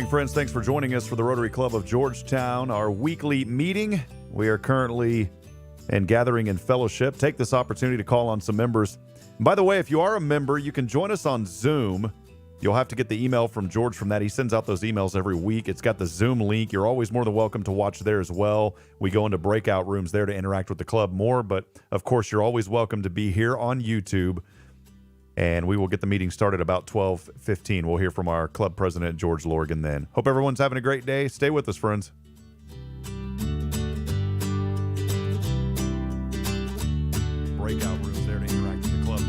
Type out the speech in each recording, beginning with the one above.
friends. Thanks for joining us for the Rotary Club of Georgetown, our weekly meeting. We are currently gathering in fellowship. Take this opportunity to call on some members. And by the way, if you are a member, you can join us on Zoom. You'll have to get the email from George from that. He sends out those emails every week. It's got the Zoom link. You're always more than welcome to watch there as well. We go into breakout rooms there to interact with the club more, but of course, you're always welcome to be here on YouTube. And we will get the meeting started about 12:15. We'll hear from our club president, George Lorgan, then. Hope everyone's having a great day. Stay with us, friends. Breakout rooms there to interact with the club.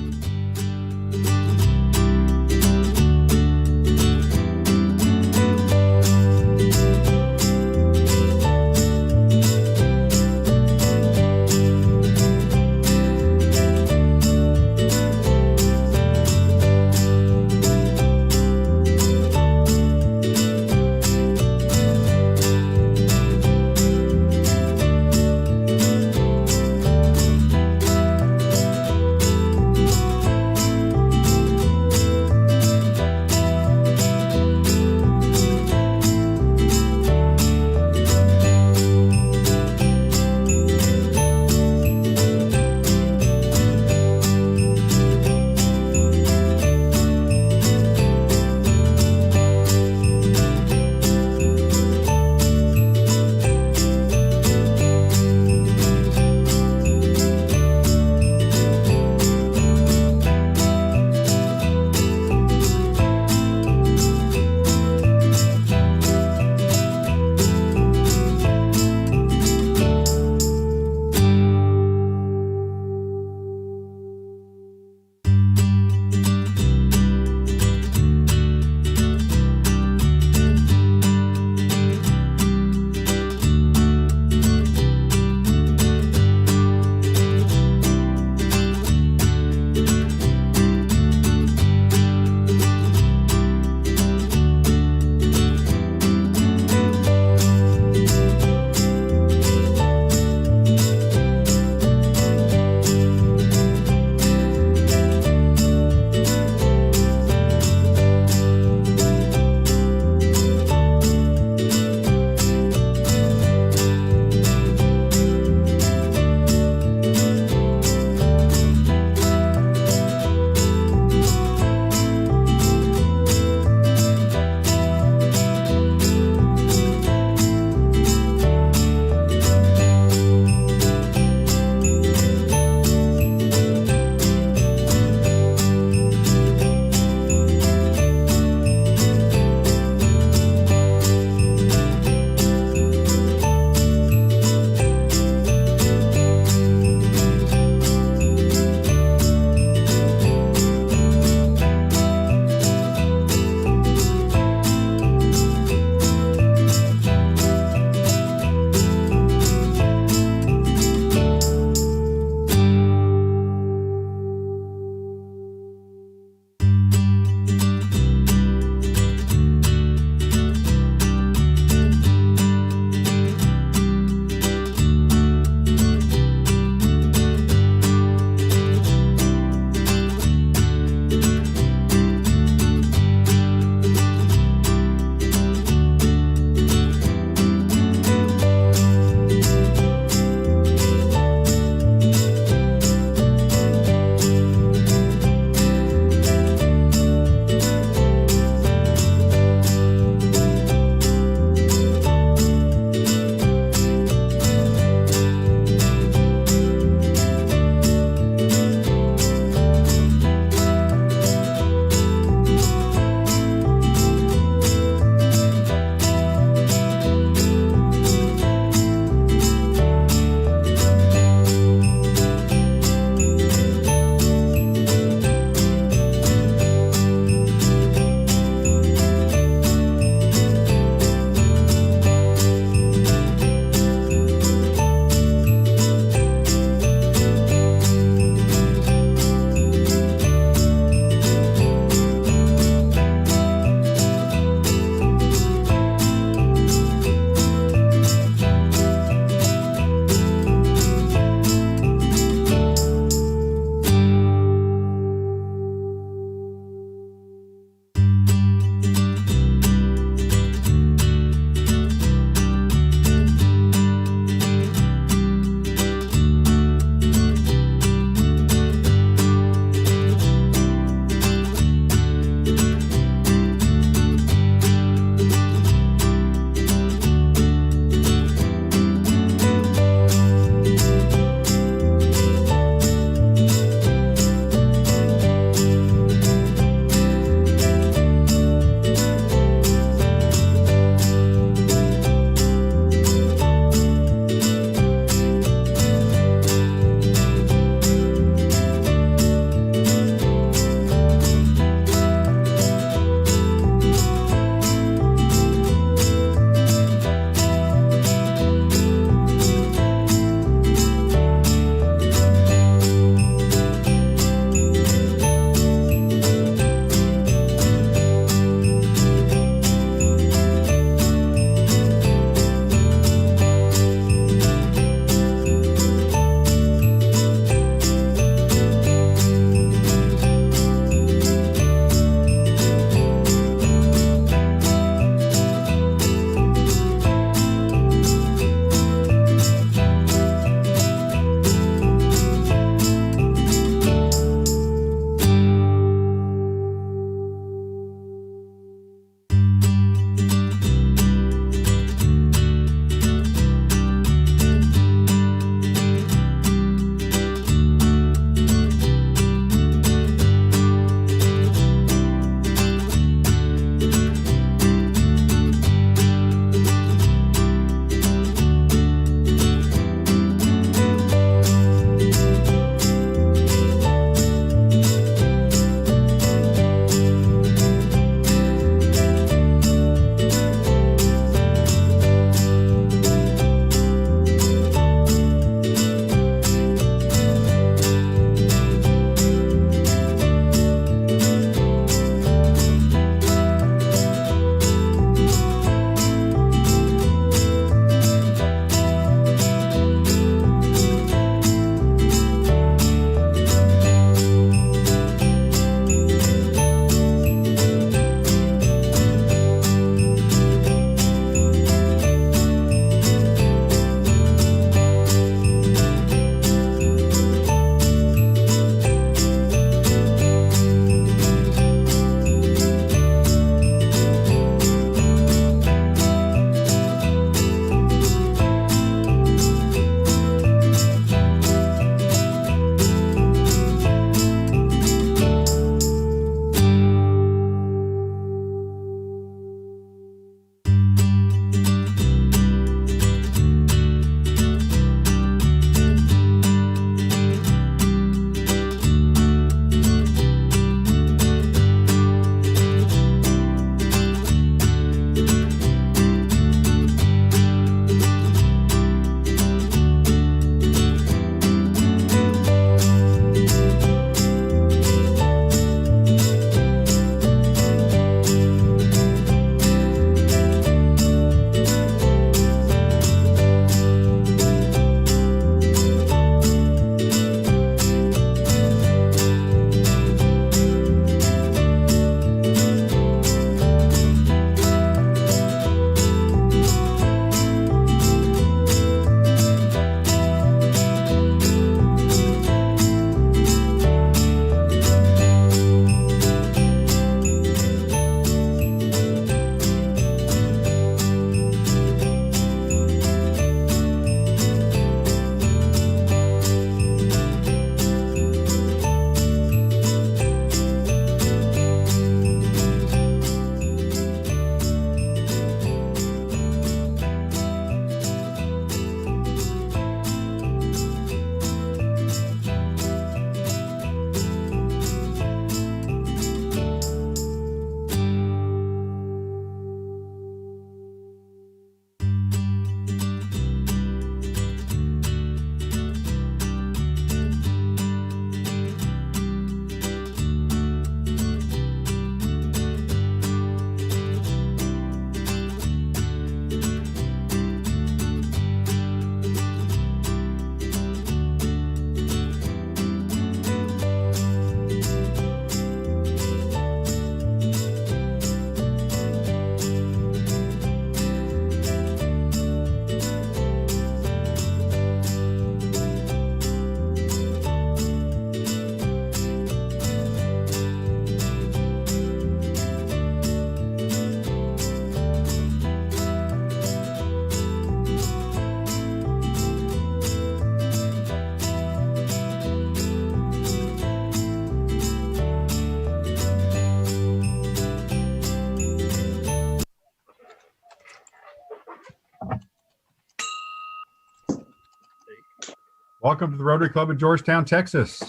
Welcome to the Rotary Club of Georgetown, Texas.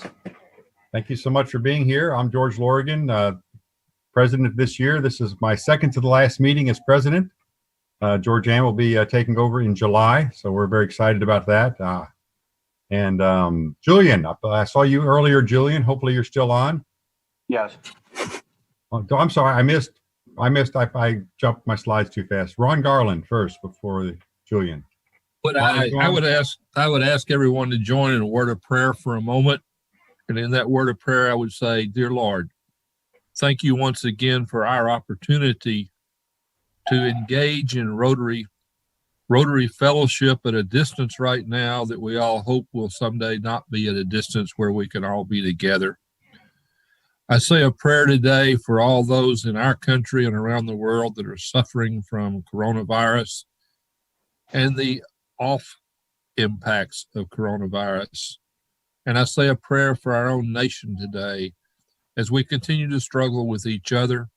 Thank you so much for being here. I'm George Lorigan, president this year. This is my second to the last meeting as president. Georgianne will be taking over in July, so we're very excited about that. Julian, I saw you earlier, Julian. Hopefully you're still on. Yes. Oh, I'm sorry, I jumped my slides too fast. Ron Garland first before Julian. But I would ask everyone to join in a word of prayer for a moment. And in that word of prayer, I would say, Dear Lord, thank you once again for our opportunity to engage in Rotary fellowship at a distance right now that we all hope will someday not be at a distance where we can all be together. I say a prayer today for all those in our country and around the world that are suffering from coronavirus and the off impacts of coronavirus. And I say a prayer for our own nation today as we continue to struggle with each other.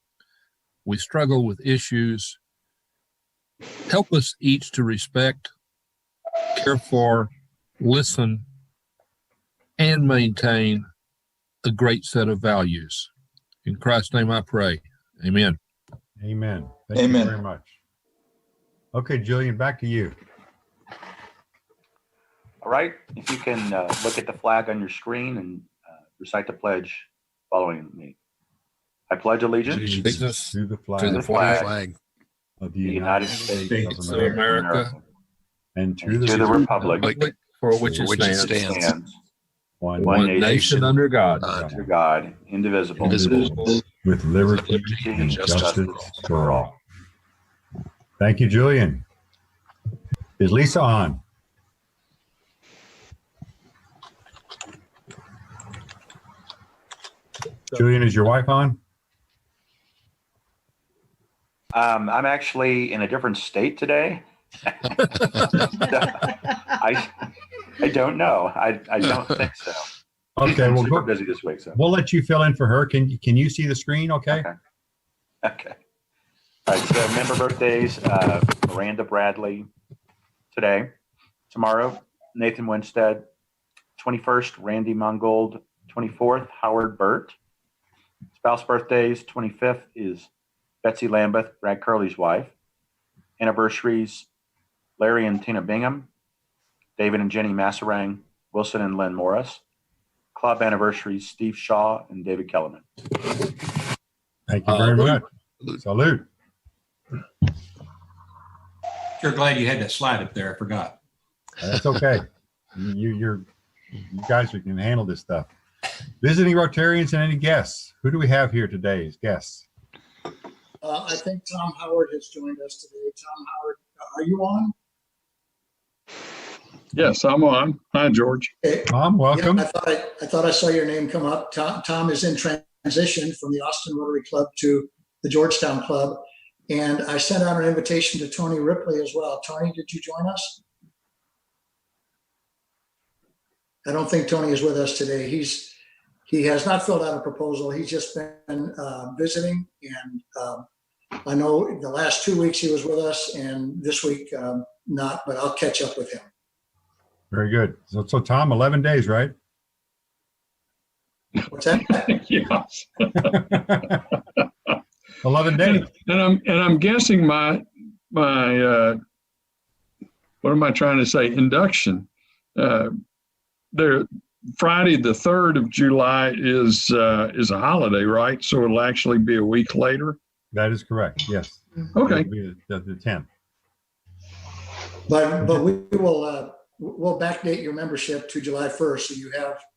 We struggle with issues. Help us each to respect, care for, listen, and maintain a great set of values. In Christ's name I pray. Amen. Amen. Thank you very much. Okay, Julian, back to you. All right. If you can look at the flag on your screen and recite the pledge following me. I pledge allegiance To the flag, to the flag of the United States of of America, America and and to the republic For which it which stands, stands one nation under God, under God, indivisible, with liberty and justice for all. Thank you, Julian. Is Lisa on? Julian, is your wife on? I'm actually in a different state today. I don't know. I don't think so. Okay, I'm we'll super go. busy this week, so We'll let you fill in for her. Can you see the screen? Okay. Okay. All right. So member birthdays: Miranda Bradley today, tomorrow Nathan Winstead, 21st Randy Mungold, 24th Howard Burt. Spouse birthdays: 25th is Betsy Lambeth, Brad Curley's wife. Anniversaries: Larry and Tina Bingham, David and Jenny Masserang, Wilson and Lynn Morris. Club anniversaries: Steve Shaw and David Kellerman. Thank you very much. Salute. Sure glad you had that slide up there. I forgot. That's okay. You guys can handle this stuff. Visiting Rotarians and any guests. Who do we have here today as guests? I think Tom Howard has joined us today. Tom Howard, are you on? Yes, I'm on. Hi, George. Okay. Tom, welcome. Yeah, I thought I saw your name come up. Tom is in transition from the Austin Rotary Club to the Georgetown Club. And I sent out an invitation to Tony Ripley as well. Tony, did you join us? I don't think Tony is with us today. He has not filled out a proposal. He's just been visiting, and I know the last 2 weeks he was with us, and this week not, but I'll catch up with him. Very good. So Tom, 11 days, right? What's that? Yes. 11 days. And I'm guessing my what am I trying to say? Induction. There, Friday the 3rd of July is a holiday, right? So it'll actually be a week later. That is correct. Yes. Okay. It'll be the 10th. But we'll backdate your membership to July 1st, so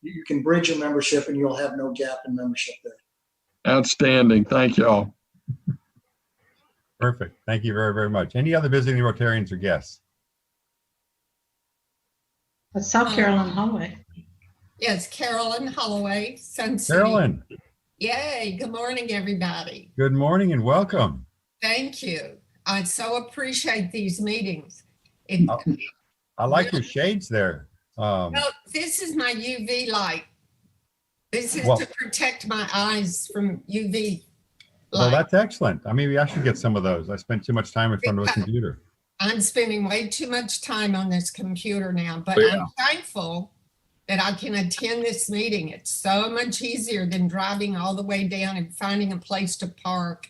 you can bridge your membership and you'll have no gap in membership there. Outstanding. Thank you all. Perfect. Thank you very, very much. Any other visiting Rotarians or guests? South Carolyn Holloway. Yes, Carolyn Holloway, Sun City. Carolyn. Yay, good morning, everybody. Good morning and welcome. Thank you. I so appreciate these meetings. I like your shades there. Well, this is my UV light. This is to protect my eyes from UV light. Well, that's excellent. Maybe I should get some of those. I spent too much time in front of a computer. I'm spending way too much time on this computer now, but Yeah. I'm thankful that I can attend this meeting. It's so much easier than driving all the way down and finding a place to park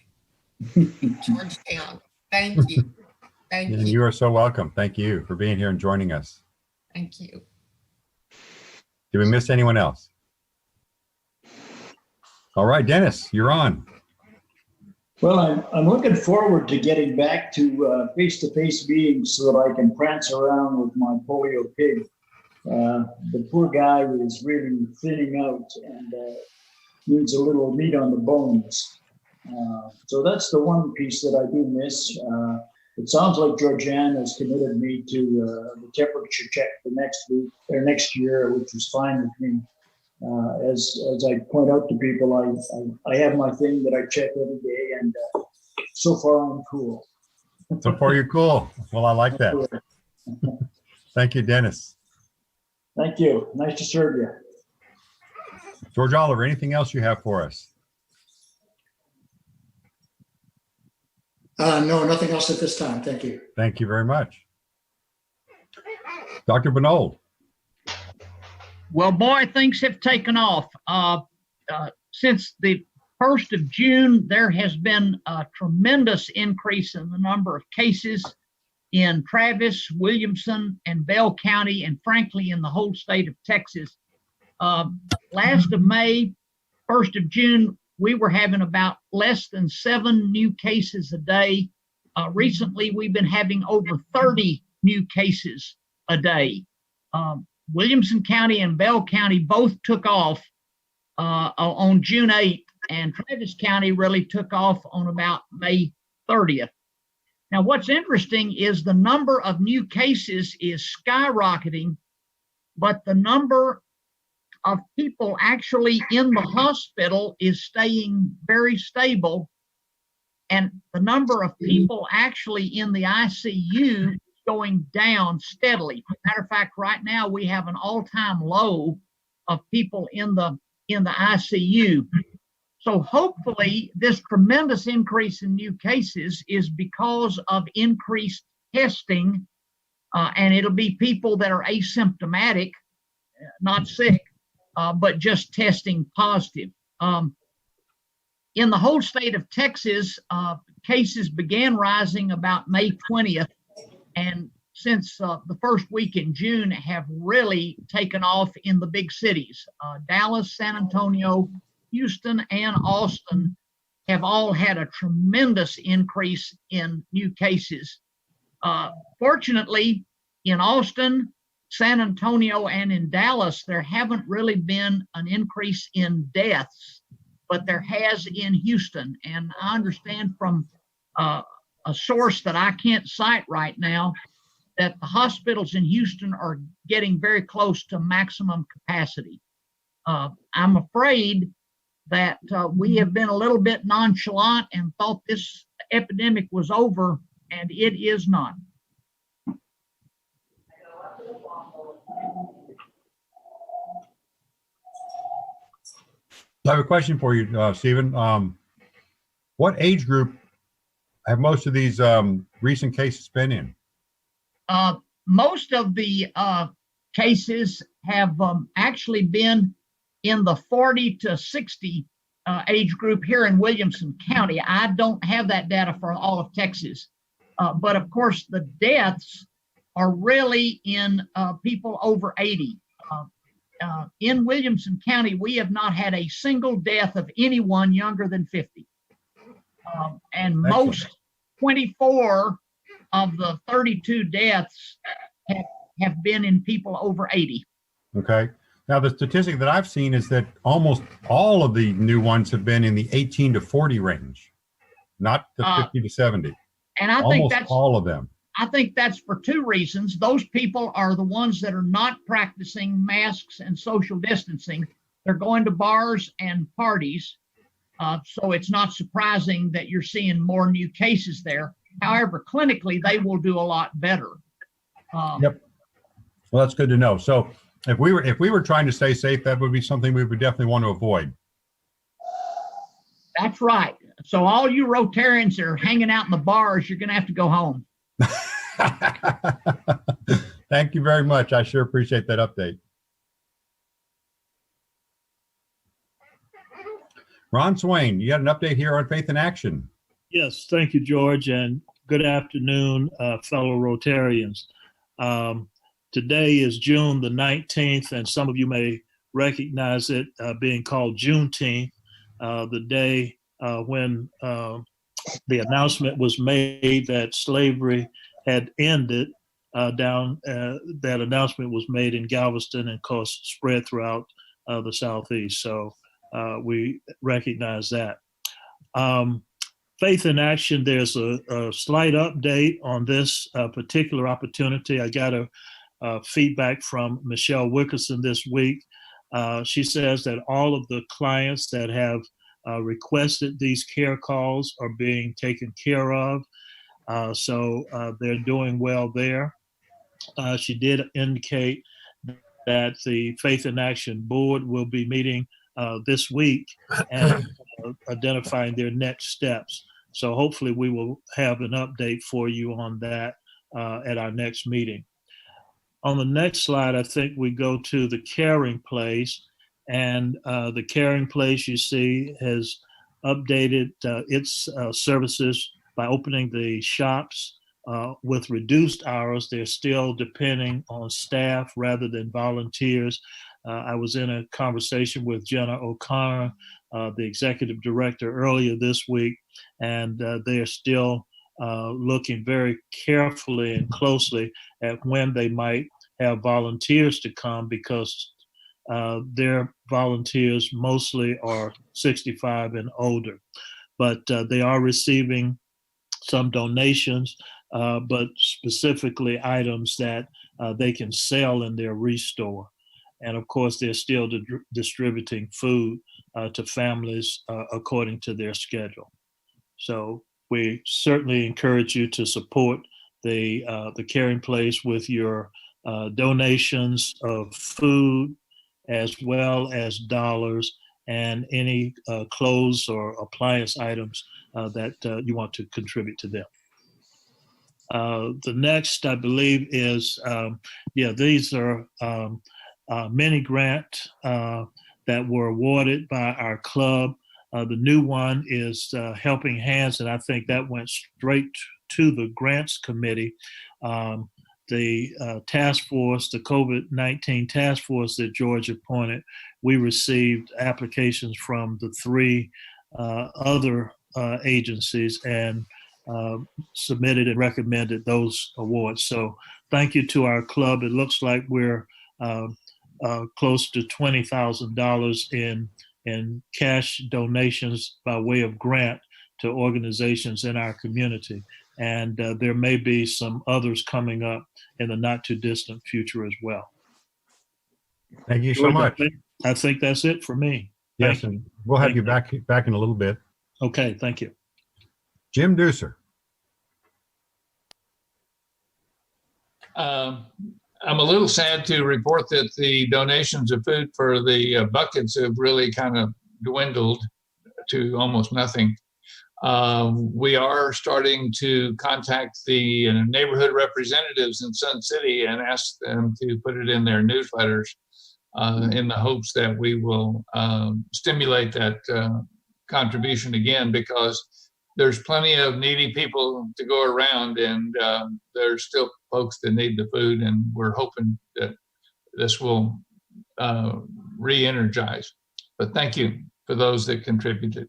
in Georgetown. Thank you. Thank And you. you are so welcome. Thank you for being here and joining us. Thank you. Did we miss anyone else? All right, Dennis, you're on. Well, I'm looking forward to getting back to face-to-face meetings so that I can prance around with my polio pig. The poor guy is really thinning out and needs a little meat on the bones. So that's the one piece that I do miss. It sounds like Georgianne has committed me to the temperature check for next week or next year, which is fine with me. As I point out to people, I have my thing that I check every day, and so far I'm cool. So far you're cool. Well, I like that. Thank you, Dennis. Thank you. Nice to serve you. George Oliver, anything else you have for us? No, nothing else at this time. Thank you. Thank you very much. Dr. Benold. Well, boy, things have taken off. Since the 1st of June, there has been a tremendous increase in the number of cases in Travis, Williamson, and Bell County, and frankly, in the whole state of Texas. Last of May, 1st of June, we were having about less than 7 new cases a day. Recently, we've been having over 30 new cases a day. Williamson County and Bell County both took off on June 8th, and Travis County really took off on about May 30th. Now, what's interesting is the number of new cases is skyrocketing, but the number of people actually in the hospital is staying very stable, and the number of people actually in the ICU is going down steadily. Matter of fact, right now we have an all-time low of people in the ICU. So hopefully this tremendous increase in new cases is because of increased testing, and it'll be people that are asymptomatic, not sick, but just testing positive. In the whole state of Texas, cases began rising about May 20th, and since the first week in June have really taken off in the big cities. Dallas, San Antonio, Houston, and Austin have all had a tremendous increase in new cases. Fortunately, in Austin, San Antonio, and in Dallas, there haven't really been an increase in deaths, but there has in Houston. And I understand from a source that I can't cite right now that the hospitals in Houston are getting very close to maximum capacity. I'm afraid that we have been a little bit nonchalant and thought this epidemic was over, and it is not. I have a question for you, Stephen. What age group have most of these recent cases been in? Most of the cases have actually been in the 40 to 60 age group here in Williamson County. I don't have that data for all of Texas, but of course the deaths are really in people over 80. In Williamson County, we have not had a single death of anyone younger than 50. And most 24 of the 32 deaths have been in people over 80. Okay. Now, the statistic that I've seen is that almost all of the new ones have been in the 18 to 40 range, not the 50 to 70. And I think that's all of them. I think that's for two reasons. Those people are the ones that are not practicing masks and social distancing. They're going to bars and parties. So it's not surprising that you're seeing more new cases there. However, clinically, they will do a lot better. Yep. Well, that's good to know. So if we were trying to stay safe, that would be something we would definitely want to avoid. That's right. So all you Rotarians that are hanging out in the bars, you're going to have to go home. Thank you very much. I sure appreciate that update. Ron Swain, you got an update here on Faith in Action. Yes, thank you, George, and good afternoon, fellow Rotarians. Today is June the 19th, and some of you may recognize it being called Juneteenth, the day when the announcement was made that slavery had ended. That announcement was made in Galveston and, of course, spread throughout the Southeast. So we recognize that. Faith in Action, there's a slight update on this particular opportunity. I got a feedback from Michelle Wickerson this week. She says that all of the clients that have requested these care calls are being taken care of. So they're doing well there. She did indicate that the Faith in Action board will be meeting this week and identifying their next steps. So hopefully we will have an update for you on that at our next meeting. On the next slide, I think we go to the Caring Place, and the Caring Place, you see, has updated its services by opening the shops with reduced hours. They're still depending on staff rather than volunteers. I was in a conversation with Jenna O'Connor, the executive director, earlier this week, and they are still looking very carefully and closely at when they might have volunteers to come, because their volunteers mostly are 65 and older. But they are receiving some donations, but specifically items that they can sell in their restore. And of course, they're still distributing food to families according to their schedule. So we certainly encourage you to support the Caring Place with your donations of food, as well as dollars and any clothes or appliance items that you want to contribute to them. The next, I believe, is, these are mini grant that were awarded by our club. The new one is Helping Hands, and I think that went straight to the grants committee. The task force, the COVID-19 task force that George appointed, we received applications from the three other agencies and submitted and recommended those awards. So thank you to our club. It looks like we're close to $20,000 in cash donations by way of grant to organizations in our community. And there may be some others coming up in the not too distant future as well. Thank you so much. I think that's it for me. Yes, and we'll have you back in a little bit. Okay, thank you. Jim Deuser. I'm a little sad to report that the donations of food for the buckets have really kind of dwindled to almost nothing. We are starting to contact the neighborhood representatives in Sun City and ask them to put it in their newsletters in the hopes that we will stimulate that contribution again, because there's plenty of needy people to go around, and there's still folks that need the food, and we're hoping that this will re-energize. But thank you for those that contributed.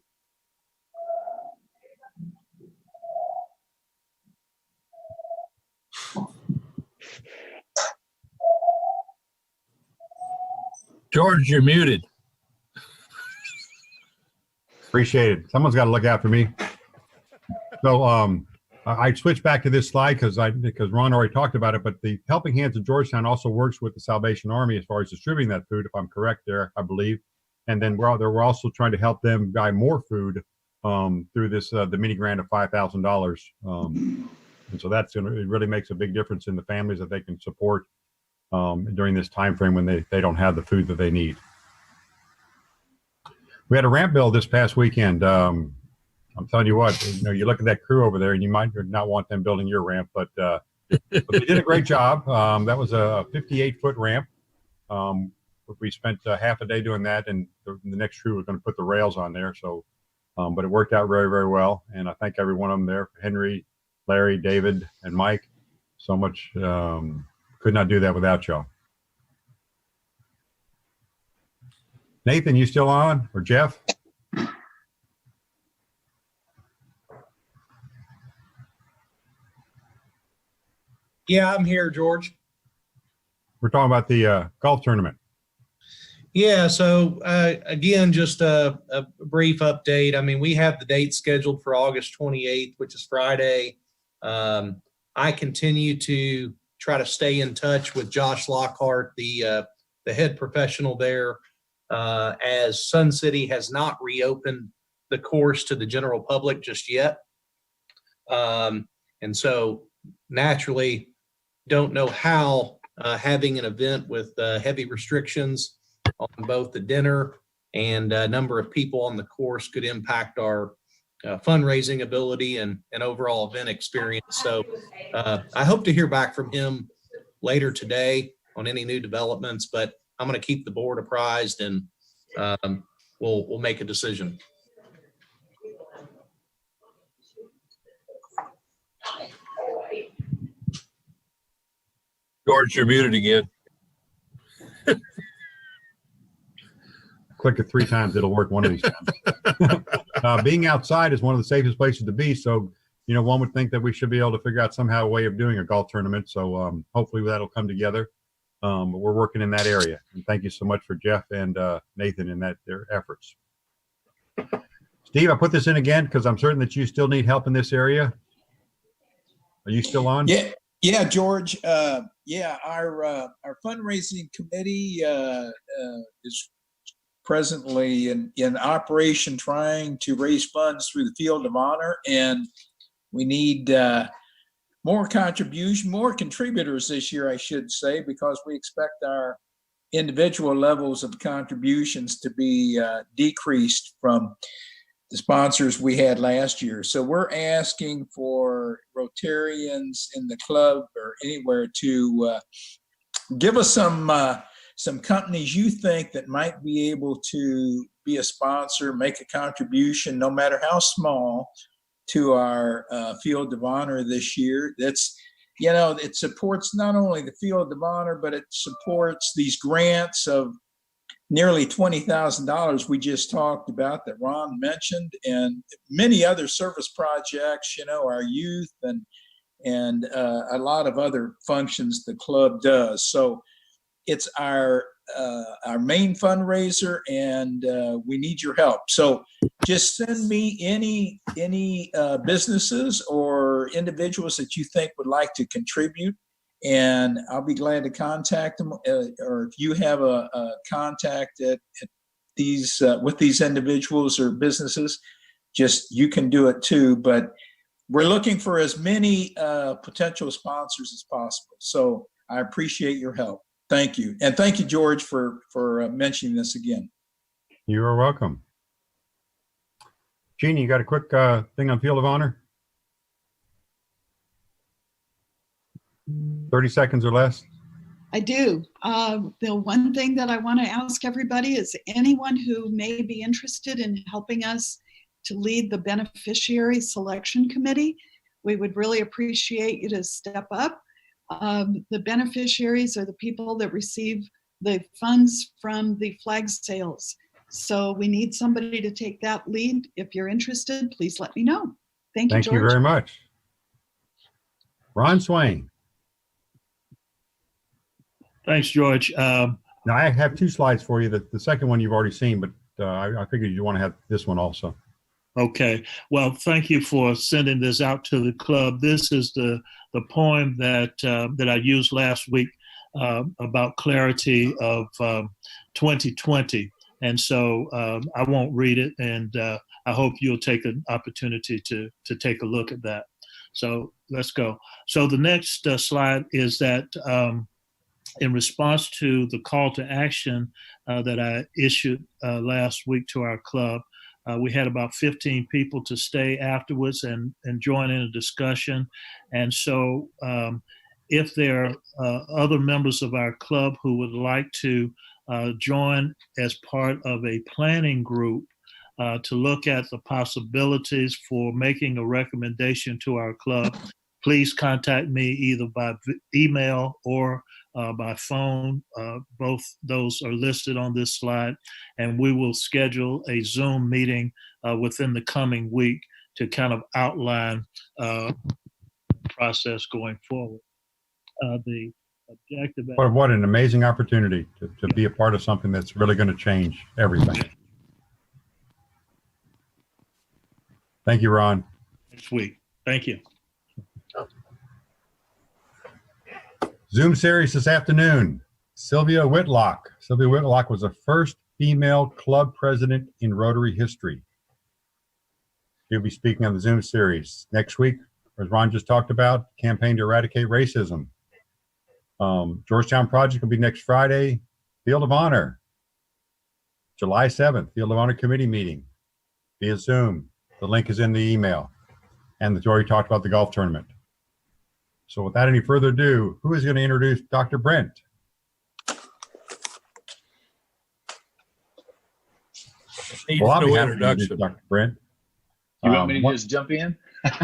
George, you're muted. Appreciate it. Someone's got to look out for me. So I switched back to this slide because Ron already talked about it, but the Helping Hands of Georgetown also works with the Salvation Army as far as distributing that food, if I'm correct there, I believe. And then we're also trying to help them buy more food through this the mini grant of $5,000. And so it really makes a big difference in the families that they can support during this time frame when they don't have the food that they need. We had a ramp build this past weekend. I'm telling you what, you look at that crew over there and you might not want them building your ramp, but they did a great job. That was a 58-foot ramp we spent half a day doing that, and the next crew was going to put the rails on there. So, but it worked out very, very well. And I thank every one of them there, Henry, Larry, David, and Mike. So much. Could not do that without y'all. Nathan, you still on? Or Jeff? Yeah, I'm here, George. We're talking about the golf tournament. Yeah, so again, just a brief update. I mean, we have the date scheduled for August 28th, which is Friday. I continue to try to stay in touch with Josh Lockhart, the head professional there, as Sun City has not reopened the course to the general public just yet. And so naturally, don't know how having an event with heavy restrictions on both the dinner and a number of people on the course could impact our fundraising ability and overall event experience. So I hope to hear back from him later today on any new developments, but I'm going to keep the board apprised, and we'll make a decision. George, you're muted again. Click it 3 times, it'll work one of these times. Being outside is one of the safest places to be. So, you know, one would think that we should be able to figure out somehow a way of doing a golf tournament. So hopefully that'll come together. But we're working in that area. And thank you so much for Jeff and Nathan in their efforts. Steve, I put this in again because I'm certain that you still need help in this area. Are you still on? Yeah, George. Yeah, our fundraising committee is presently in operation trying to raise funds through the Field of Honor, and we need more contributors this year, I should say, because we expect our individual levels of contributions to be decreased from the sponsors we had last year. So we're asking for Rotarians in the club or anywhere to give us some companies you think that might be able to be a sponsor, make a contribution, no matter how small, to our Field of Honor this year. That's, you know, it supports not only the Field of Honor, but it supports these grants of nearly $20,000 we just talked about that Ron mentioned, and many other service projects, you know, our youth and a lot of other functions the club does. So it's our main fundraiser, and we need your help. So just send me any businesses or individuals that you think would like to contribute, and I'll be glad to contact them. Or if you have a contact at these with these individuals or businesses, just you can do it too. But we're looking for as many potential sponsors as possible. So I appreciate your help. Thank you. And thank you, George, for mentioning this again. You are welcome. Jeannie, you got a quick thing on Field of Honor? 30 seconds or less. I do. The one thing that I want to ask everybody is anyone who may be interested in helping us to lead the beneficiary selection committee, we would really appreciate you to step up. The beneficiaries are the people that receive the funds from the flag sales. So we need somebody to take that lead. If you're interested, please let me know. Thank you, George. Thank you very much. Ron Swain. Thanks, George. Now I have 2 slides for you. The second one you've already seen, but I figured you want to have this one also. Okay. Well, thank you for sending this out to the club. This is the poem that I used last week about clarity of 2020. And so I won't read it, and I hope you'll take an opportunity to take a look at that. So let's go. So the next slide is that in response to the call to action that I issued last week to our club, we had about 15 people to stay afterwards and join in a discussion. And so if there are other members of our club who would like to join as part of a planning group to look at the possibilities for making a recommendation to our club, please contact me either by email or by phone. Both those are listed on this slide, and we will schedule a Zoom meeting within the coming week to kind of outline the process going forward. The objective. What an amazing opportunity to be a part of something that's really going to change everything. Thank you, Ron. Next week. Thank you. Zoom series this afternoon. Sylvia Whitlock. Sylvia Whitlock was the first female club president in Rotary history. She'll be speaking on the Zoom series. Next week, as Ron just talked about, campaign to eradicate racism. Georgetown project will be next Friday. Field of Honor, July 7th, Field of Honor committee meeting via Zoom. The link is in the email. And the already talked about the golf tournament. So without any further ado, who is going to introduce Dr. Brent? Well, I'll be happy to introduce Dr. Brent. You want me to just jump in?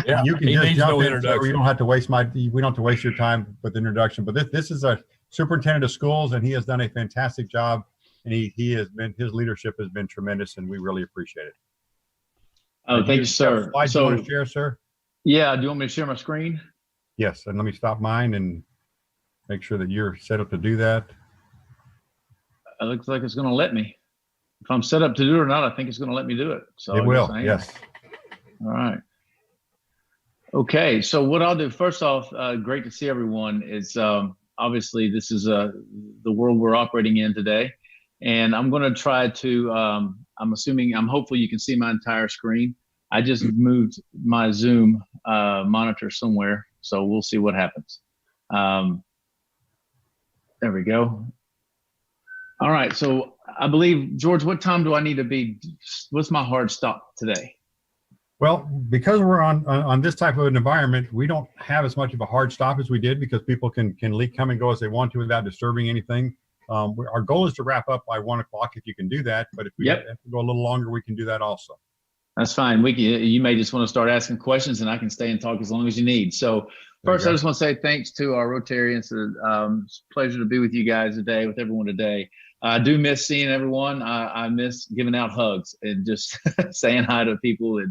Yeah, you can just jump in. So we don't have to waste we don't have to waste your time with the introduction. But this is a superintendent of schools, and he has done a fantastic job. And his leadership has been tremendous, and we really appreciate it. Oh, thank you, sir. Slides you want to share, sir? Yeah. Do you want me to share my screen? Yes, and let me stop mine and make sure that you're set up to do that. It looks like it's going to let me. If I'm set up to do it or not, I think it's going to let me do it. So it will, yes. All right. Okay, so what I'll do, first off, great to see everyone. It's obviously this is the world we're operating in today. And I'm going to try to, I'm hopeful you can see my entire screen. I just moved my Zoom monitor somewhere, so we'll see what happens. There we go. All right, so I believe, George, what time do I need to be? What's my hard stop today? Well, because we're on this type of an environment, we don't have as much of a hard stop as we did because people can come and go as they want to without disturbing anything. Our goal is to wrap up by 1 o'clock if you can do that, but if we have to go a little longer, we can do that also. That's fine. You may just want to start asking questions and I can stay and talk as long as you need. So first, I just want to say thanks to our Rotarians. It's a pleasure to be with you guys today, with everyone today. I do miss seeing everyone. I miss giving out hugs and just saying hi to people.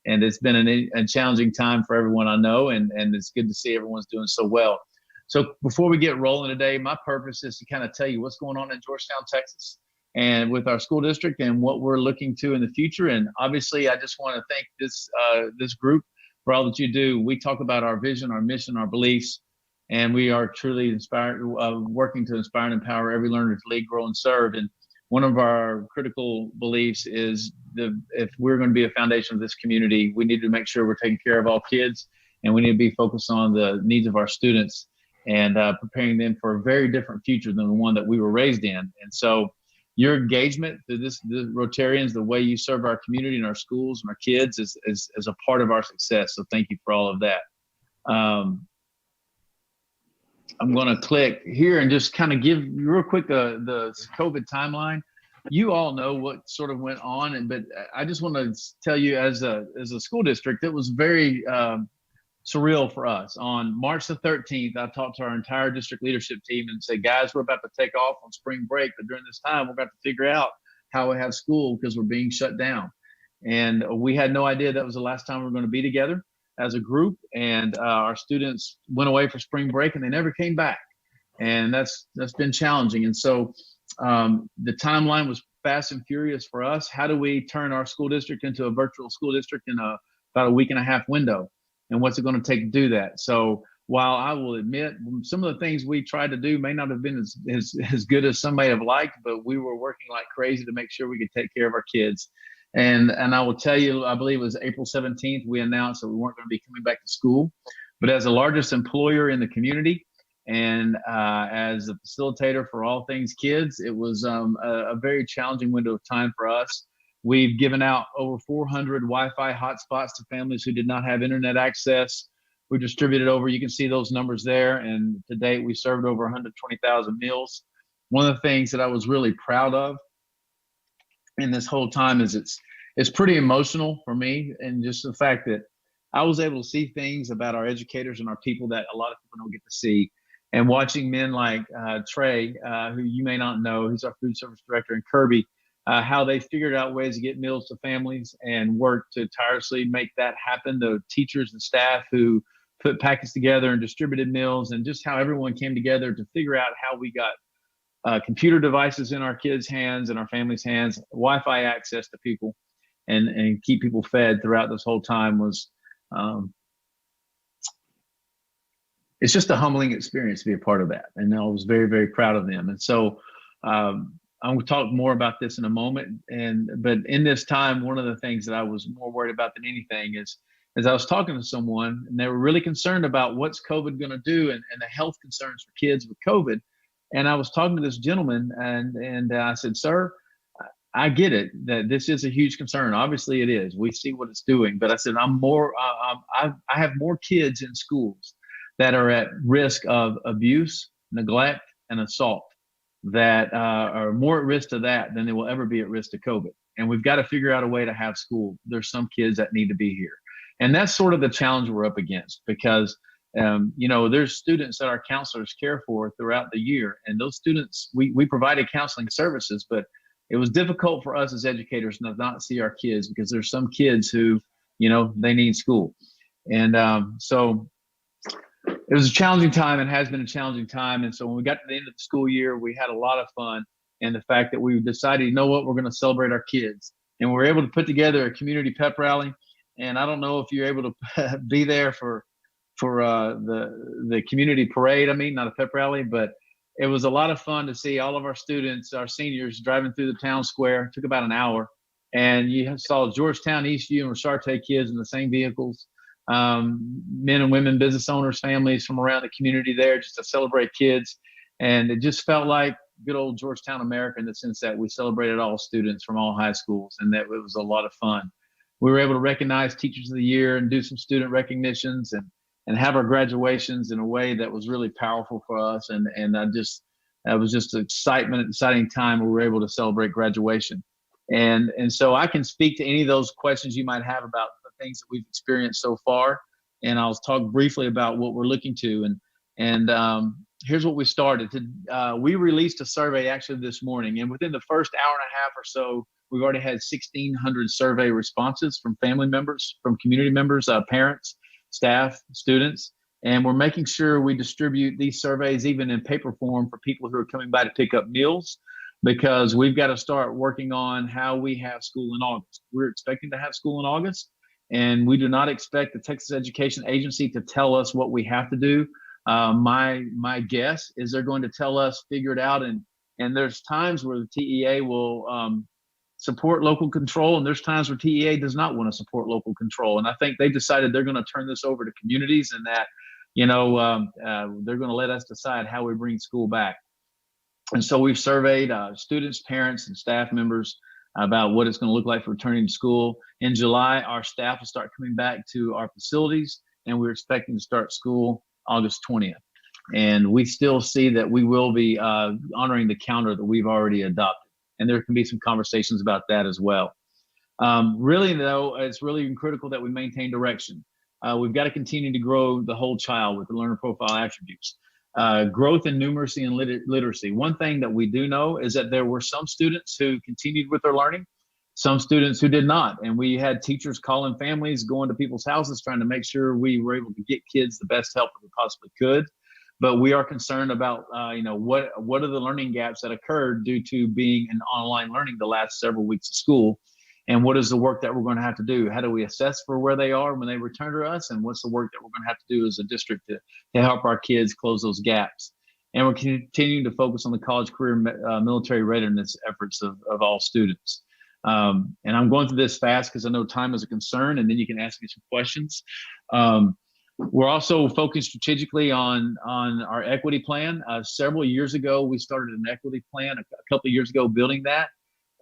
And it's been a challenging time for everyone I know, and it's good to see everyone's doing so well. So before we get rolling today, my purpose is to kind of tell you what's going on in Georgetown, Texas, and with our school district and what we're looking to in the future. And obviously, I just want to thank this group for all that you do. We talk about our vision, our mission, our beliefs, and we are truly inspired, working to inspire and empower every learner to lead, grow, and serve. And one of our critical beliefs is if we're going to be a foundation of this community, we need to make sure we're taking care of all kids, and we need to be focused on the needs of our students and preparing them for a very different future than the one that we were raised in. And so your engagement to the Rotarians, the way you serve our community and our schools and our kids is a part of our success. So thank you for all of that. I'm going to click here and just kind of give you real quick the COVID timeline. You all know what sort of went on, but I just want to tell you as a school district, it was very surreal for us. On March the 13th, I talked to our entire district leadership team and said, guys, we're about to take off on spring break, but during this time, we're about to figure out how we have school because we're being shut down. And we had no idea that was the last time we were going to be together as a group. And our students went away for spring break and they never came back. And that's been challenging. And so the timeline was fast and furious for us. How do we turn our school district into a virtual school district in about a week and a half window? And what's it going to take to do that? So while I will admit some of the things we tried to do may not have been as good as some may have liked, but we were working like crazy to make sure we could take care of our kids. And I will tell you, I believe it was April 17th, we announced that we weren't going to be coming back to school. But as the largest employer in the community and as a facilitator for all things kids, it was a very challenging window of time for us. We've given out over 400 Wi-Fi hotspots to families who did not have internet access. We distributed over, you can see those numbers there. And to date, we served over 120,000 meals. one of the things that I was really proud of in this whole time is it's pretty emotional for me, and just the fact that I was able to see things about our educators and our people that a lot of people don't get to see. And watching men like Trey, who you may not know, who's our food service director, and Kirby, how they figured out ways to get meals to families and work to tirelessly make that happen. The teachers and staff who put packets together and distributed meals, and just how everyone came together to figure out how we got computer devices in our kids' hands and our families' hands, Wi-Fi access to people, and keep people fed throughout this whole time was, it's just a humbling experience to be a part of that. And I was very, very proud of them. And so I'm going to talk more about this in a moment. But in this time, one of the things that I was more worried about than anything is I was talking to someone, and they were really concerned about what's COVID going to do and the health concerns for kids with COVID. And I was talking to this gentleman, and I said, sir, I get it that this is a huge concern. Obviously it is. We see what it's doing. But I said, I have more kids in schools that are at risk of abuse, neglect, and assault that are more at risk to that than they will ever be at risk to COVID. And we've got to figure out a way to have school. There's some kids that need to be here. And that's sort of the challenge we're up against, because there's students that our counselors care for throughout the year. And those students, we provided counseling services, but it was difficult for us as educators to not see our kids, because there's some kids who, they need school. And so it was a challenging time, and has been a challenging time. And so when we got to the end of the school year, we had a lot of fun. And the fact that we decided, you know what, we're going to celebrate our kids. And we were able to put together a community pep rally. And I don't know if you're able to be there for the community parade. I mean, not a pep rally, but it was a lot of fun to see all of our students, our seniors, driving through the town square. It took about an hour. And you saw Georgetown, Eastview, and Rasharte kids in the same vehicles. Men and women, business owners, families from around the community there just to celebrate kids. And it just felt like good old Georgetown America, in the sense that we celebrated all students from all high schools, and that it was a lot of fun. We were able to recognize Teachers of the Year and do some student recognitions and have our graduations in a way that was really powerful for us. And that was just an exciting time we were able to celebrate graduation. And so I can speak to any of those questions you might have about the things that we've experienced so far. And I'll talk briefly about what we're looking to. And here's what we started. We released a survey actually this morning, and within the first hour and a half or so, we've already had 1,600 survey responses from family members, from community members, parents, staff, students. And we're making sure we distribute these surveys even in paper form for people who are coming by to pick up meals, because we've got to start working on how we have school in August. We're expecting to have school in August, and we do not expect the Texas Education Agency to tell us what we have to do. My guess is they're going to tell us, figure it out. And there's times where the TEA will support local control, and there's times where TEA does not want to support local control. And I think they decided they're going to turn this over to communities, and that, they're going to let us decide how we bring school back. And so we've surveyed students, parents, and staff members about what it's going to look like for returning to school. In July, our staff will start coming back to our facilities, and we're expecting to start school August 20th. And we still see that we will be honoring the calendar that we've already adopted. And there can be some conversations about that as well. Really, though, it's really critical that we maintain direction. We've got to continue to grow the whole child with the learner profile attributes. Growth in numeracy and literacy. One thing that we do know is that there were some students who continued with their learning, some students who did not. And we had teachers calling families, going to people's houses, trying to make sure we were able to get kids the best help that we possibly could. But we are concerned about, what are the learning gaps that occurred due to being in online learning the last several weeks of school, and what is the work that we're going to have to do? How do we assess for where they are when they return to us, and what's the work that we're going to have to do as a district to help our kids close those gaps? And we're continuing to focus on the college, career, military readiness efforts of all students. And I'm going through this fast because I know time is a concern, and then you can ask me some questions. We're also focused strategically on our equity plan. Several years ago, we started an equity plan, a couple of years ago, building that.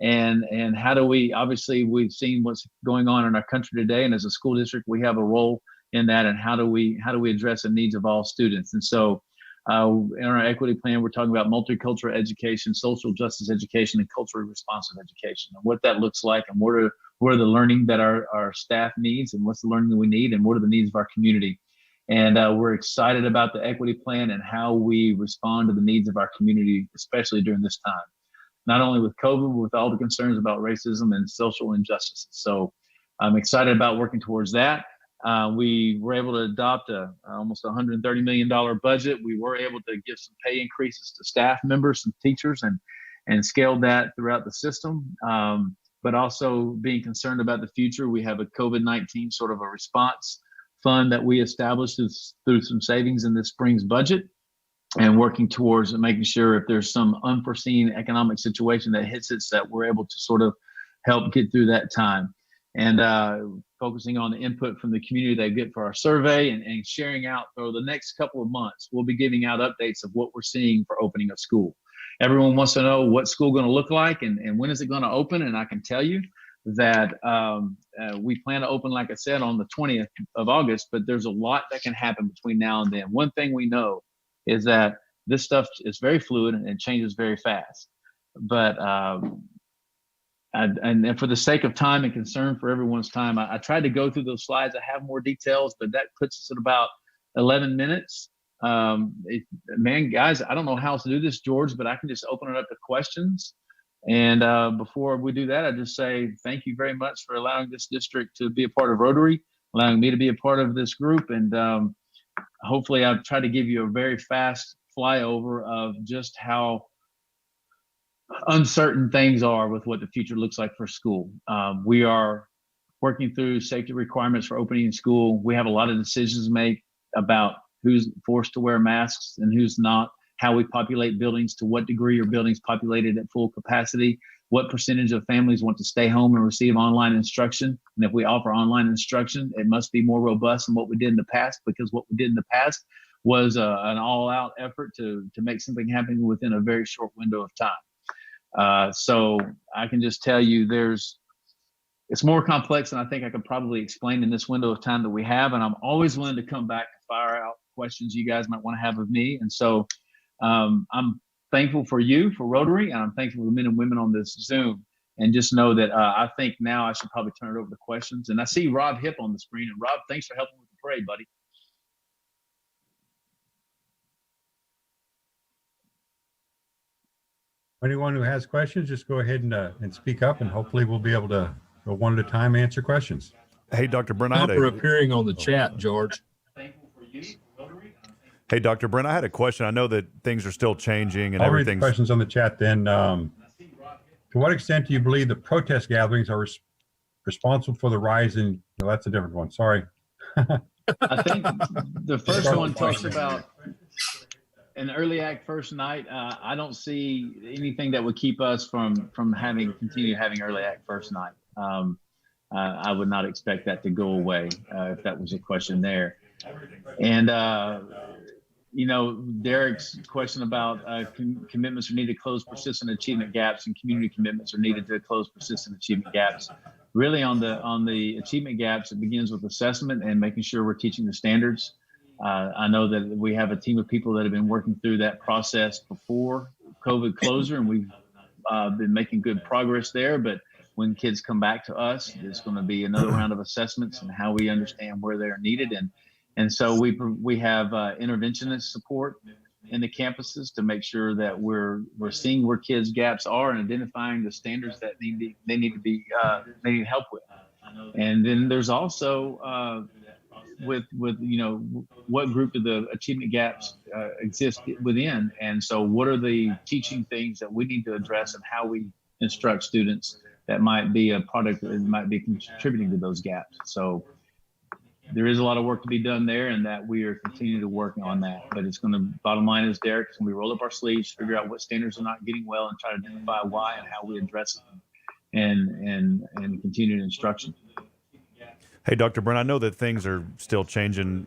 And how do we, obviously, we've seen what's going on in our country today. And as a school district, we have a role in that. And how do we address the needs of all students? And so In our equity plan, we're talking about multicultural education, social justice education, and culturally responsive education, and what that looks like, and what are the learning that our staff needs, and what's the learning that we need, and what are the needs of our community. And we're excited about the equity plan and how we respond to the needs of our community, especially during this time, not only with COVID, but with all the concerns about racism and social injustices. So I'm excited about working towards that. We were able to adopt almost $130 million budget. We were able to give some pay increases to staff members and teachers and scaled that throughout the system. But also being concerned about the future, we have a COVID-19 sort of a response fund that we established through some savings in this spring's budget, and working towards making sure if there's some unforeseen economic situation that hits us, that we're able to sort of help get through that time. And focusing on the input from the community they get for our survey, and sharing out for the next couple of months. We'll be giving out updates of what we're seeing for opening of school. Everyone wants to know what's school going to look like and when is it going to open. And I can tell you that we plan to open, like I said, on the 20th of August, but there's a lot that can happen between now and then. One thing we know is that this stuff is very fluid and changes very fast. But and for the sake of time and concern for everyone's time, I tried to go through those slides. I have more details, but that puts us at about 11 minutes. Man, guys, I don't know how else to do this, George, but I can just open it up to questions. And before we do that, I just say thank you very much for allowing this district to be a part of Rotary, allowing me to be a part of this group. And hopefully I've tried to give you a very fast flyover of just how uncertain things are with what the future looks like for school. We are working through safety requirements for opening school. We have a lot of decisions to make about who's forced to wear masks and who's not, how we populate buildings, to what degree are buildings populated at full capacity, what percentage of families want to stay home and receive online instruction. And if we offer online instruction, it must be more robust than what we did in the past, because what we did in the past was an all-out effort to make something happen within a very short window of time. So I can just tell you it's more complex than I think I could probably explain in this window of time that we have. And I'm always willing to come back to fire out questions you guys might want to have of me. And so I'm thankful for you, for Rotary, and I'm thankful for the men and women on this Zoom. And just know that I think now I should probably turn it over to questions. And I see Rob Hipp on the screen. And Rob, thanks for helping with the parade, buddy. Anyone who has questions, just go ahead and speak up, and hopefully we'll be able to go one at a time, answer questions. Hey, Dr. Brent, Thank you for appearing on the chat, George. Hey, Dr. Brent, I had a question. I know that things are still changing and I'll read everything's... the questions on the chat then. To what extent do you believe the protest gatherings are responsible for the rise in... No, that's a different one. Sorry. I think the first one talks about an early act first night. I don't see anything that would keep us from continue having early act first night. I would not expect that to go away if that was a question there. And Derek's question about commitments are needed to close persistent achievement gaps, and community commitments are needed to close persistent achievement gaps. Really, on the achievement gaps, it begins with assessment and making sure we're teaching the standards. I know that we have a team of people that have been working through that process before COVID closure, and we've been making good progress there. But when kids come back to us, there's going to be another round of assessments and how we understand where they're needed. And so we have interventionist support in the campuses to make sure that we're seeing where kids' gaps are and identifying the standards that they need help with. And then there's also with what group do the achievement gaps exist within, and so what are the teaching things that we need to address, and how we instruct students that might be a product that might be contributing to those gaps. So there is a lot of work to be done there, and that we are continuing to work on that. But it's going to, bottom line is, Derek, it's going to be roll up our sleeves, figure out what standards are not getting well, and try to identify why and how we address it, and continued instruction. Hey, Dr. Brent, I know that things are still changing,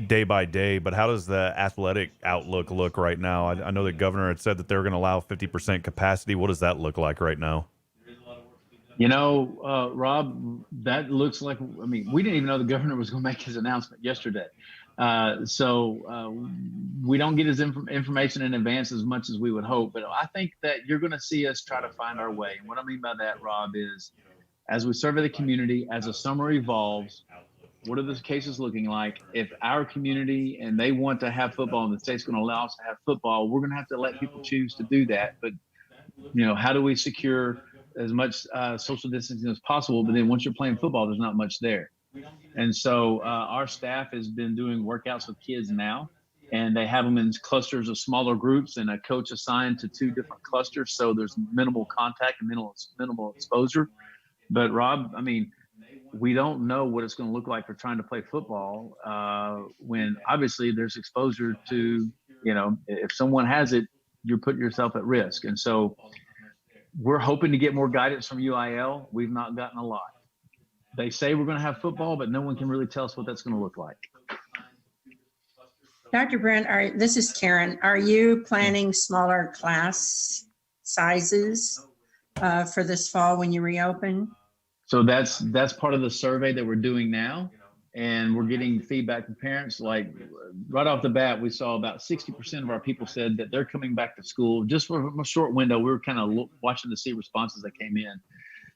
day by day, but how does the athletic outlook look right now? I know the governor had said that they're going to allow 50% capacity. What does that look like right now? Rob, that looks like, we didn't even know the governor was going to make his announcement yesterday. We don't get his information in advance as much as we would hope, but I think that you're going to see us try to find our way. And what I mean by that, Rob, is as we survey the community, as the summer evolves, what are the cases looking like? If our community and they want to have football and the state's going to allow us to have football, we're going to have to let people choose to do that. But, how do we secure as much social distancing as possible? But then once you're playing football, there's not much there. And so our staff has been doing workouts with kids now, and they have them in clusters of smaller groups and a coach assigned to 2 different clusters. So there's minimal contact and minimal exposure. But Rob, we don't know what it's going to look like for trying to play football when obviously there's exposure to, if someone has it, you're putting yourself at risk. And so we're hoping to get more guidance from UIL. We've not gotten a lot. They say we're going to have football, but no one can really tell us what that's going to look like. Dr. Brent, this is Karen. Are you planning smaller class sizes for this fall when you reopen? So that's part of the survey that we're doing now. And we're getting feedback from parents. Like right off the bat, we saw about 60% of our people said that they're coming back to school just for a short window. We were kind of watching to see responses that came in.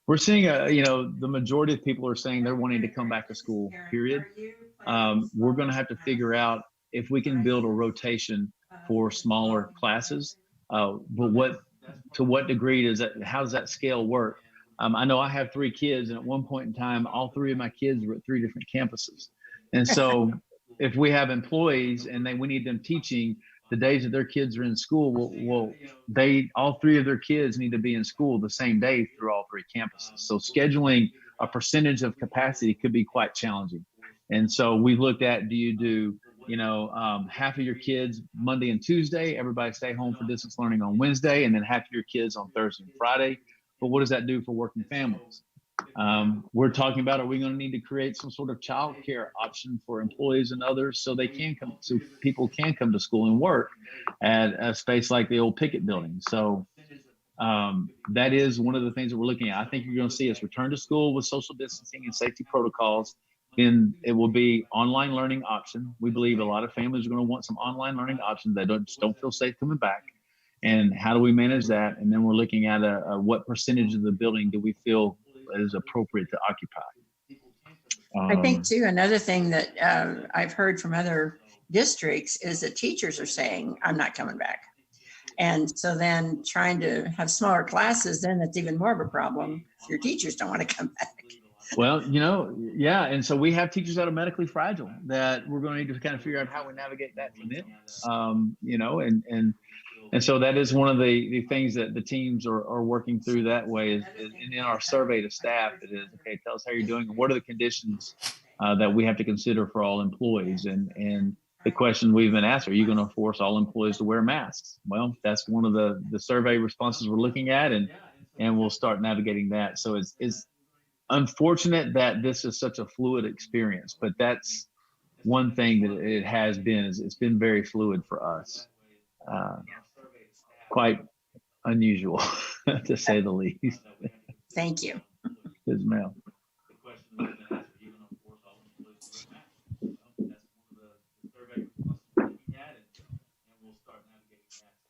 We're seeing, the majority of people are saying they're wanting to come back to school, period. We're going to have to figure out if we can build a rotation for smaller classes. But to what degree how does that scale work? I know I have 3 kids, and at one point in time, all 3 of my kids were at 3 different campuses. And so if we have employees and we need them teaching the days that their kids are in school, all 3 of their kids need to be in school the same day through all 3 campuses. So scheduling a percentage of capacity could be quite challenging. And so we looked at, do you do, half of your kids Monday and Tuesday, everybody stay home for distance learning on Wednesday, and then half of your kids on Thursday and Friday. But what does that do for working families? We're talking about, are we going to need to create some sort of childcare option for employees and others so people can come to school and work at a space like the old Pickett building? So that is one of the things that we're looking at. I think you're going to see us return to school with social distancing and safety protocols. Then it will be online learning option. We believe a lot of families are going to want some online learning options. They don't feel safe coming back. And how do we manage that? And then we're looking at what percentage of the building do we feel is appropriate to occupy. I think too, another thing that I've heard from other districts is that teachers are saying, I'm not coming back. And so then trying to have smaller classes, then it's even more of a problem if your teachers don't want to come back. Well, yeah. And so we have teachers that are medically fragile that we're going to need to kind of figure out how we navigate that for them, and so that is one of the things that the teams are working through that way is in our survey to staff, it is, okay, tell us how you're doing and what are the conditions that we have to consider for all employees. And the question we've been asked, are you going to force all employees to wear masks? Well, that's one of the survey responses we're looking at, and we'll start navigating that. So it's unfortunate that this is such a fluid experience, but that's one thing that it has been, is it's been very fluid for us. Quite unusual, to say the least. Thank you. Yes, ma'am.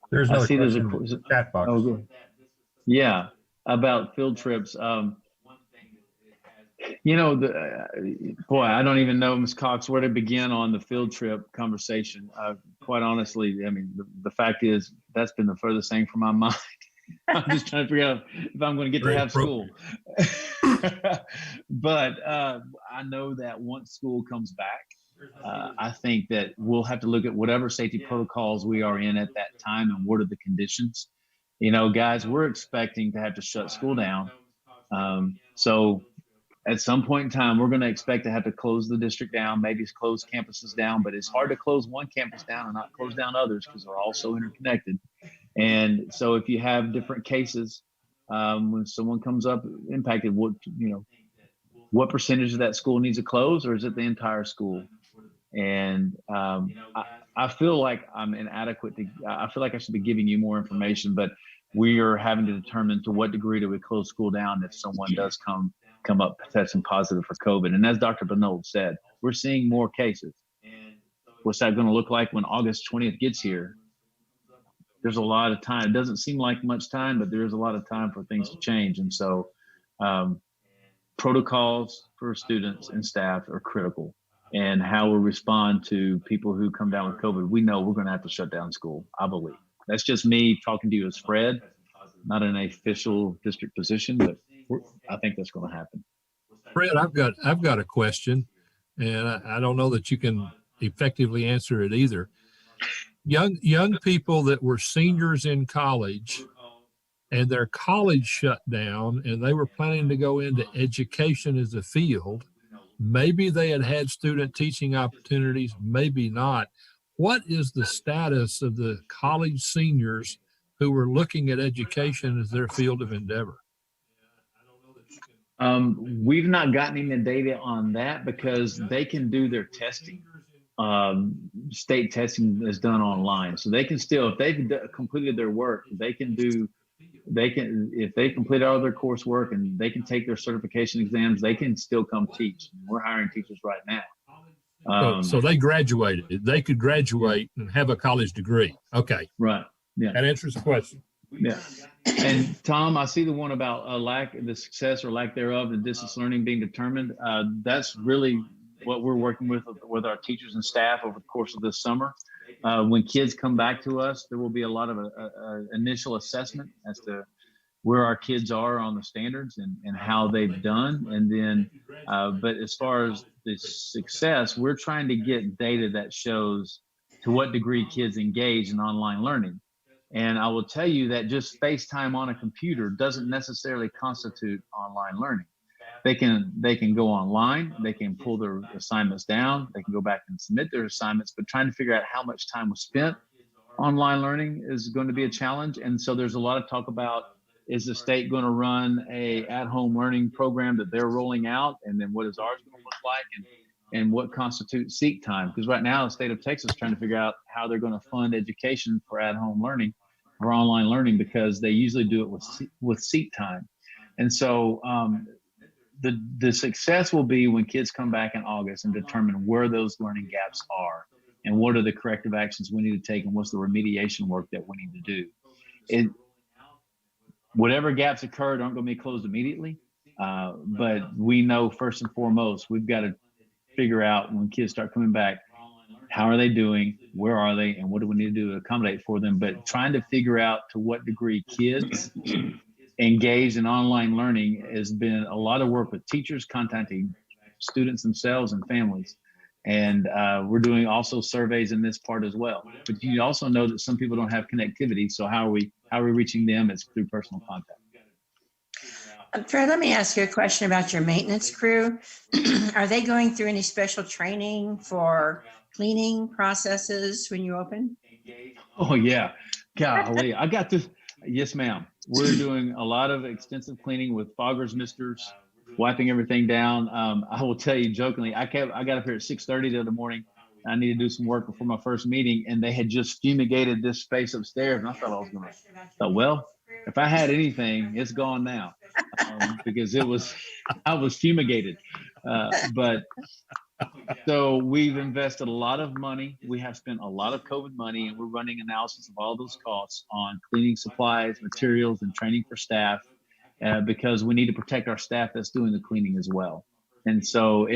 There's I another see question there's in the chat box. Oh, good. Yeah, about field trips. Boy, I don't even know, Ms. Cox, where to begin on the field trip conversation. Quite honestly, the fact is that's been the furthest thing from my mind. I'm just trying to figure out if I'm going to get to have school. But I know that once school comes back, I think that we'll have to look at whatever safety protocols we are in at that time and what are the conditions. Guys, we're expecting to have to shut school down. So at some point in time, we're going to expect to have to close the district down, maybe close campuses down, but it's hard to close one campus down and not close down others because they're all so interconnected. And so if you have different cases, when someone comes up impacted, what percentage of that school needs to close, or is it the entire school? And I feel like I'm inadequate I feel like I should be giving you more information, but we are having to determine to what degree do we close school down if someone does come up testing positive for COVID. And as Dr. Benold said, we're seeing more cases. What's that going to look like when August 20th gets here? There's a lot of time. It doesn't seem like much time, but there is a lot of time for things to change. And so protocols for students and staff are critical. And how we respond to people who come down with COVID, we know we're going to have to shut down school, I believe. That's just me talking to you as Fred, not in an official district position, but I think that's going to happen. Fred, I've got a question, and I don't know that you can effectively answer it either. Young people that were seniors in college and their college shut down and they were planning to go into education as a field, maybe they had student teaching opportunities, maybe not. What is the status of the college seniors who were looking at education as their field of endeavor? We've not gotten any data on that because they can do their testing. State testing is done online, so they can still, if they've completed their work, if they complete all their coursework and they can take their certification exams, they can still come teach. We're hiring teachers right now. So they graduated. They could graduate and have a college degree. Okay. Right. Yeah. That answers the question. Yeah. And Tom, I see the one about the success or lack thereof in distance learning being determined. That's really what we're working with our teachers and staff over the course of this summer. When kids come back to us, there will be a lot of initial assessment as to where our kids are on the standards and how they've done. And then, but as far as the success, we're trying to get data that shows to what degree kids engage in online learning. And I will tell you that just FaceTime on a computer doesn't necessarily constitute online learning. They can go online, they can pull their assignments down, they can go back and submit their assignments, but trying to figure out how much time was spent online learning is going to be a challenge. And so there's a lot of talk about, is the state going to run a at-home learning program that they're rolling out? And then what is ours going to look like? And what constitutes seek time? Because right now the state of Texas is trying to figure out how they're going to fund education for at-home learning or online learning, because they usually do it with seek time. And so the success will be when kids come back in August and determine where those learning gaps are and what are the corrective actions we need to take and what's the remediation work that we need to do. Whatever gaps occurred aren't going to be closed immediately, but we know first and foremost, we've got to figure out when kids start coming back, how are they doing, where are they, and what do we need to do to accommodate for them. But trying to figure out to what degree kids engaged in online learning has been a lot of work with teachers contacting students themselves and families. And we're doing also surveys in this part as well. But you also know that some people don't have connectivity. So how are we reaching them? It's through personal contact. Fred, let me ask you a question about your maintenance crew. Are they going through any special training for cleaning processes when you open? Oh, yeah. Golly, I got this. Yes, ma'am. We're doing a lot of extensive cleaning with foggers, misters, wiping everything down. I will tell you jokingly, I got up here at 6:30 the other morning. I needed to do some work before my first meeting, and they had just fumigated this space upstairs. And I thought well, if I had anything, it's gone now, because I was fumigated. But so we've invested a lot of money. We have spent a lot of COVID money, and we're running analysis of all those costs on cleaning supplies, materials, and training for staff, because we need to protect our staff that's doing the cleaning as well. And so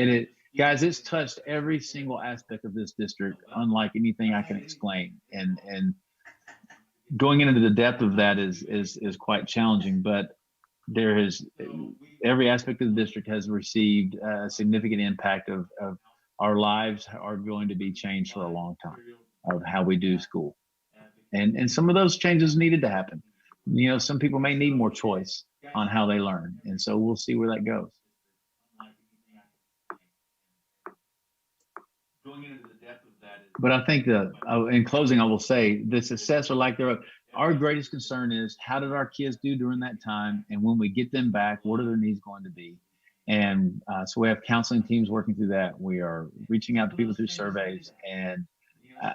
guys, it's touched every single aspect of this district, unlike anything I can explain. And going into the depth of that is quite challenging, but every aspect of the district has received a significant impact of our lives are going to be changed for a long time of how we do school. And some of those changes needed to happen. You know, some people may need more choice on how they learn. And so we'll see where that goes. But I think in closing, I will say the success or lack thereof, our greatest concern is how did our kids do during that time? And when we get them back, what are their needs going to be? And so we have counseling teams working through that. We are reaching out to people through surveys. And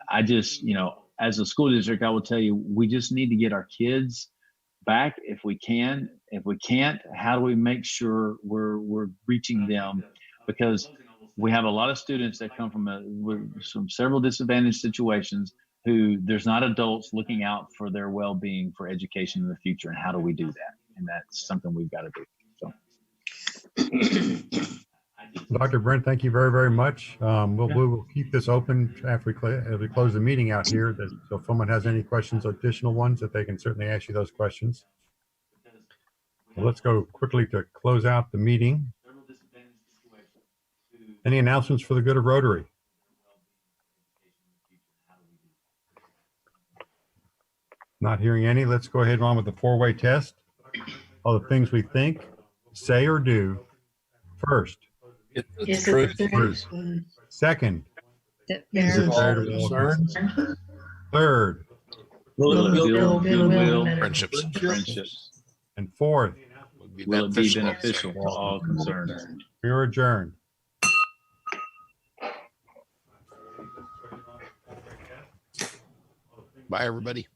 I just, as a school district, I will tell you, we just need to get our kids back if we can. If we can't, how do we make sure we're reaching them? Because we have a lot of students that come from several disadvantaged situations who there's not adults looking out for their well-being for education in the future. And how do we do that? And that's something we've got to do. So. Dr. Brent, thank you very, very much. We'll keep this open after we close the meeting out here. So if someone has any questions, additional ones, that they can certainly ask you those questions. Well, let's go quickly to close out the meeting. Any announcements for the good of Rotary? Not hearing any. Let's go ahead and on with the four-way test. All the things we think, say, or do. First. Is it the First. Second. Is it all concerns? Third. Will it build goodwill, friendships? And fourth. Will it be beneficial for all concerned? We are adjourned. Bye, everybody.